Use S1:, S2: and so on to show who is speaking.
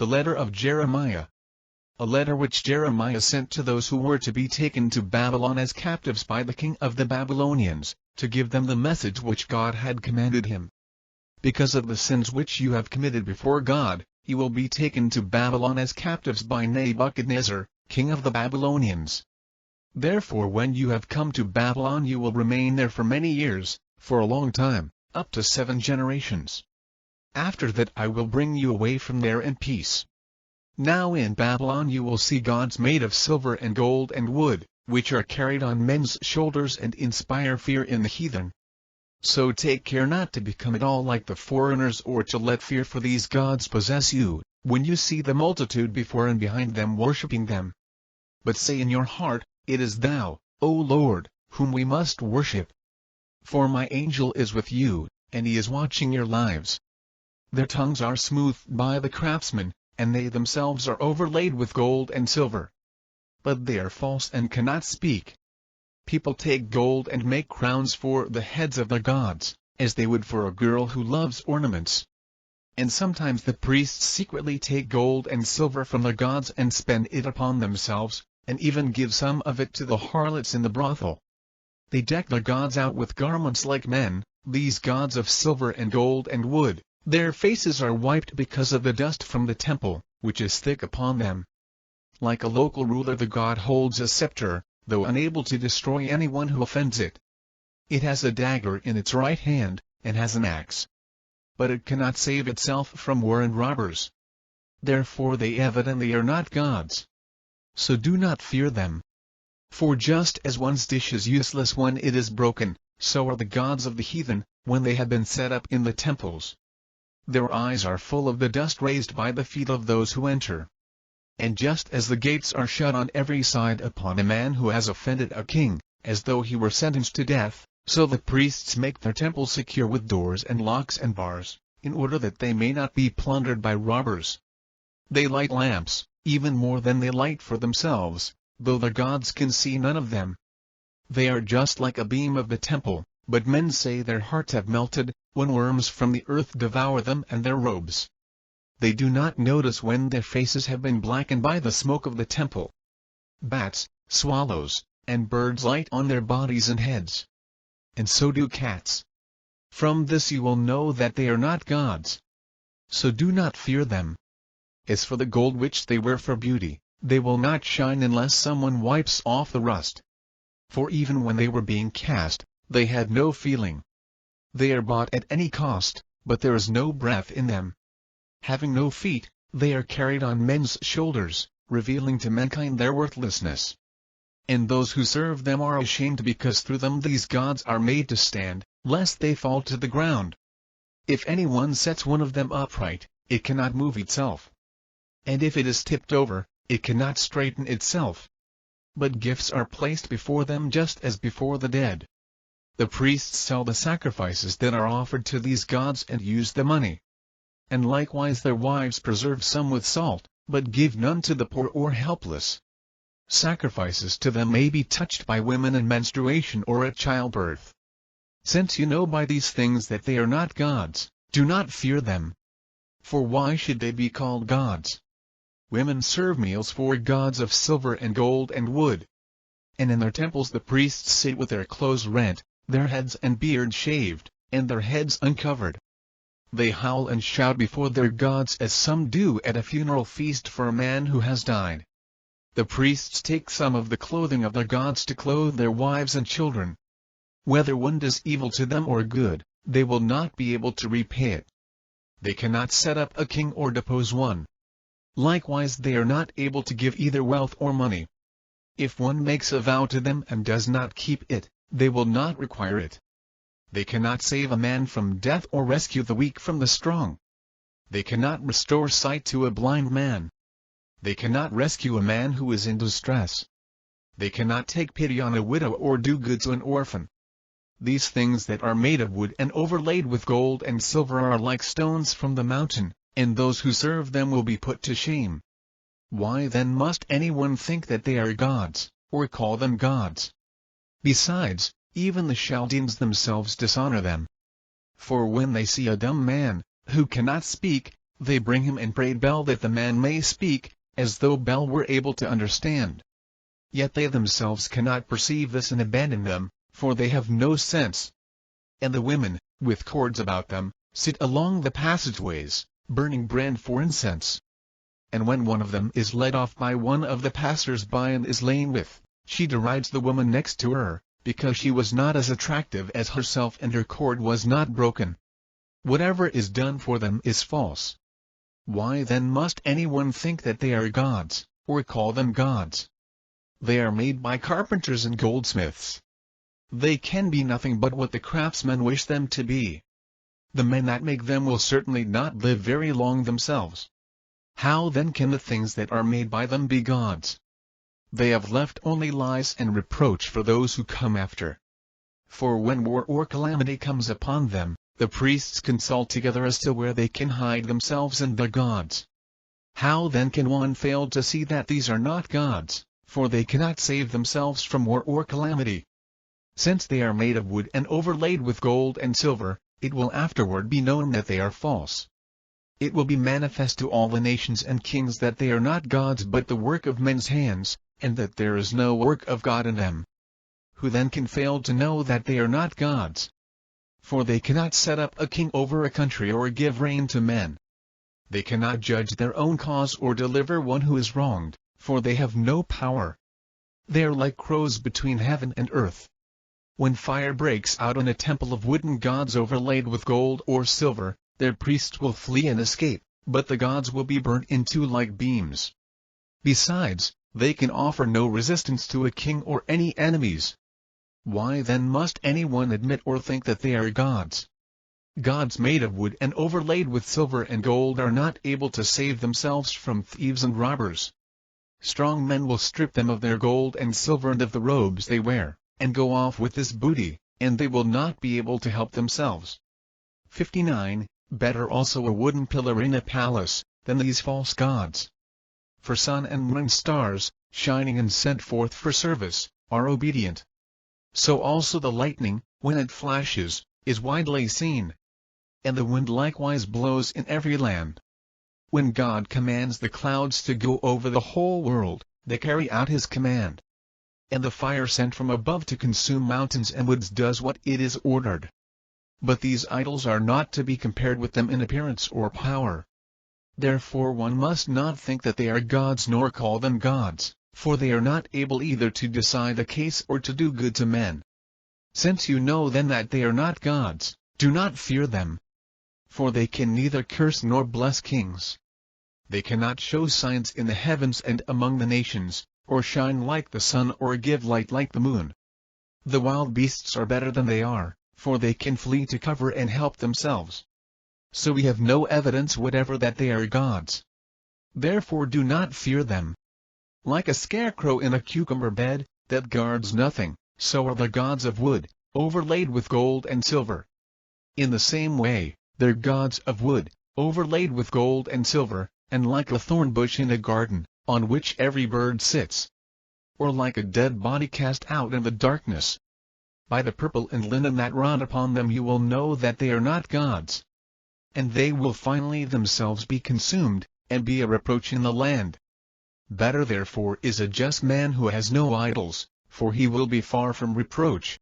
S1: The letter of Jeremiah. A letter which Jeremiah sent to those who were to be taken to Babylon as captives by the king of the Babylonians, to give them the message which God had commanded him. Because of the sins which you have committed before God, you will be taken to Babylon as captives by Nebuchadnezzar, king of the Babylonians. Therefore when you have come to Babylon you will remain there for many years, for a long time, up to 7 generations. After that I will bring you away from there in peace. Now in Babylon you will see gods made of silver and gold and wood, which are carried on men's shoulders and inspire fear in the heathen. So take care not to become at all like the foreigners or to let fear for these gods possess you, when you see the multitude before and behind them worshipping them. But say in your heart, it is thou, O Lord, whom we must worship. For my angel is with you, and he is watching your lives. Their tongues are smoothed by the craftsmen, and they themselves are overlaid with gold and silver. But they are false and cannot speak. People take gold and make crowns for the heads of their gods, as they would for a girl who loves ornaments. And sometimes the priests secretly take gold and silver from their gods and spend it upon themselves, and even give some of it to the harlots in the brothel. They deck their gods out with garments like men, these gods of silver and gold and wood. Their faces are wiped because of the dust from the temple, which is thick upon them. Like a local ruler the god holds a scepter, though unable to destroy anyone who offends it. It has a dagger in its right hand, and has an axe. But it cannot save itself from war and robbers. Therefore they evidently are not gods. So do not fear them. For just as one's dish is useless when it is broken, so are the gods of the heathen, when they have been set up in the temples. Their eyes are full of the dust raised by the feet of those who enter. And just as the gates are shut on every side upon a man who has offended a king, as though he were sentenced to death, so the priests make their temples secure with doors and locks and bars, in order that they may not be plundered by robbers. They light lamps, even more than they light for themselves, though their gods can see none of them. They are just like a beam of the temple, but men say their hearts have melted, when worms from the earth devour them and their robes. They do not notice when their faces have been blackened by the smoke of the temple. Bats, swallows, and birds light on their bodies and heads. And so do cats. From this you will know that they are not gods. So do not fear them. As for the gold which they wear for beauty, they will not shine unless someone wipes off the rust. For even when they were being cast, they had no feeling. They are bought at any cost, but there is no breath in them. Having no feet, they are carried on men's shoulders, revealing to mankind their worthlessness. And those who serve them are ashamed because through them these gods are made to stand, lest they fall to the ground. If anyone sets one of them upright, it cannot move itself. And if it is tipped over, it cannot straighten itself. But gifts are placed before them just as before the dead. The priests sell the sacrifices that are offered to these gods and use the money. And likewise their wives preserve some with salt, but give none to the poor or helpless. Sacrifices to them may be touched by women in menstruation or at childbirth. Since you know by these things that they are not gods, do not fear them. For why should they be called gods? Women serve meals for gods of silver and gold and wood. And in their temples the priests sit with their clothes rent, their heads and beards shaved, and their heads uncovered. They howl and shout before their gods as some do at a funeral feast for a man who has died. The priests take some of the clothing of their gods to clothe their wives and children. Whether one does evil to them or good, they will not be able to repay it. They cannot set up a king or depose one. Likewise they are not able to give either wealth or money. If one makes a vow to them and does not keep it, they will not require it. They cannot save a man from death or rescue the weak from the strong. They cannot restore sight to a blind man. They cannot rescue a man who is in distress. They cannot take pity on a widow or do good to an orphan. These things that are made of wood and overlaid with gold and silver are like stones from the mountain, and those who serve them will be put to shame. Why then must anyone think that they are gods, or call them gods? Besides, even the Chaldeans themselves dishonor them. For when they see a dumb man, who cannot speak, They bring him and prayed Bel that the man may speak, as though Bel were able to understand. Yet they themselves cannot perceive this and abandon them, for they have no sense. And the women, with cords about them, sit along the passageways, burning brand for incense. And when one of them is led off by one of the passers-by and is lain with, she derides the woman next to her, because she was not as attractive as herself and her cord was not broken. Whatever is done for them is false. Why then must anyone think that they are gods, or call them gods? They are made by carpenters and goldsmiths. They can be nothing but what the craftsmen wish them to be. The men that make them will certainly not live very long themselves. How then can the things that are made by them be gods? They have left only lies and reproach for those who come after. For when war or calamity comes upon them, the priests consult together as to where they can hide themselves and the gods. How then can one fail to see that these are not gods, for they cannot save themselves from war or calamity? Since they are made of wood and overlaid with gold and silver, it will afterward be known that they are false. It will be manifest to all the nations and kings that they are not gods but the work of men's hands, and that there is no work of God in them. Who then can fail to know that they are not gods? For they cannot set up a king over a country or give reign to men. They cannot judge their own cause or deliver one who is wronged, for they have no power. They are like crows between heaven and earth. When fire breaks out in a temple of wooden gods overlaid with gold or silver, their priests will flee and escape, but the gods will be burnt in two like beams. Besides, they can offer no resistance to a king or any enemies. Why then must anyone admit or think that they are gods? Gods made of wood and overlaid with silver and gold are not able to save themselves from thieves and robbers. Strong men will strip them of their gold and silver and of the robes they wear, and go off with this booty, and they will not be able to help themselves. 59. Better also a wooden pillar in a palace, than these false gods. For sun and moon and stars, shining and sent forth for service, are obedient. So also the lightning, when it flashes, is widely seen. And the wind likewise blows in every land. When God commands the clouds to go over the whole world, they carry out his command. And the fire sent from above to consume mountains and woods does what it is ordered. But these idols are not to be compared with them in appearance or power. Therefore one must not think that they are gods nor call them gods, for they are not able either to decide a case or to do good to men. Since you know then that they are not gods, do not fear them. For they can neither curse nor bless kings. They cannot show signs in the heavens and among the nations, or shine like the sun or give light like the moon. The wild beasts are better than they are, for they can flee to cover and help themselves. So we have no evidence whatever that they are gods. Therefore do not fear them. Like a scarecrow in a cucumber bed, that guards nothing, so are the gods of wood, overlaid with gold and silver. In the same way, they're gods of wood, overlaid with gold and silver, and like a thorn bush in a garden, on which every bird sits. Or like a dead body cast out in the darkness. By the purple and linen that run upon them you will know that they are not gods. And they will finally themselves be consumed, and be a reproach in the land. Better therefore is a just man who has no idols, for he will be far from reproach.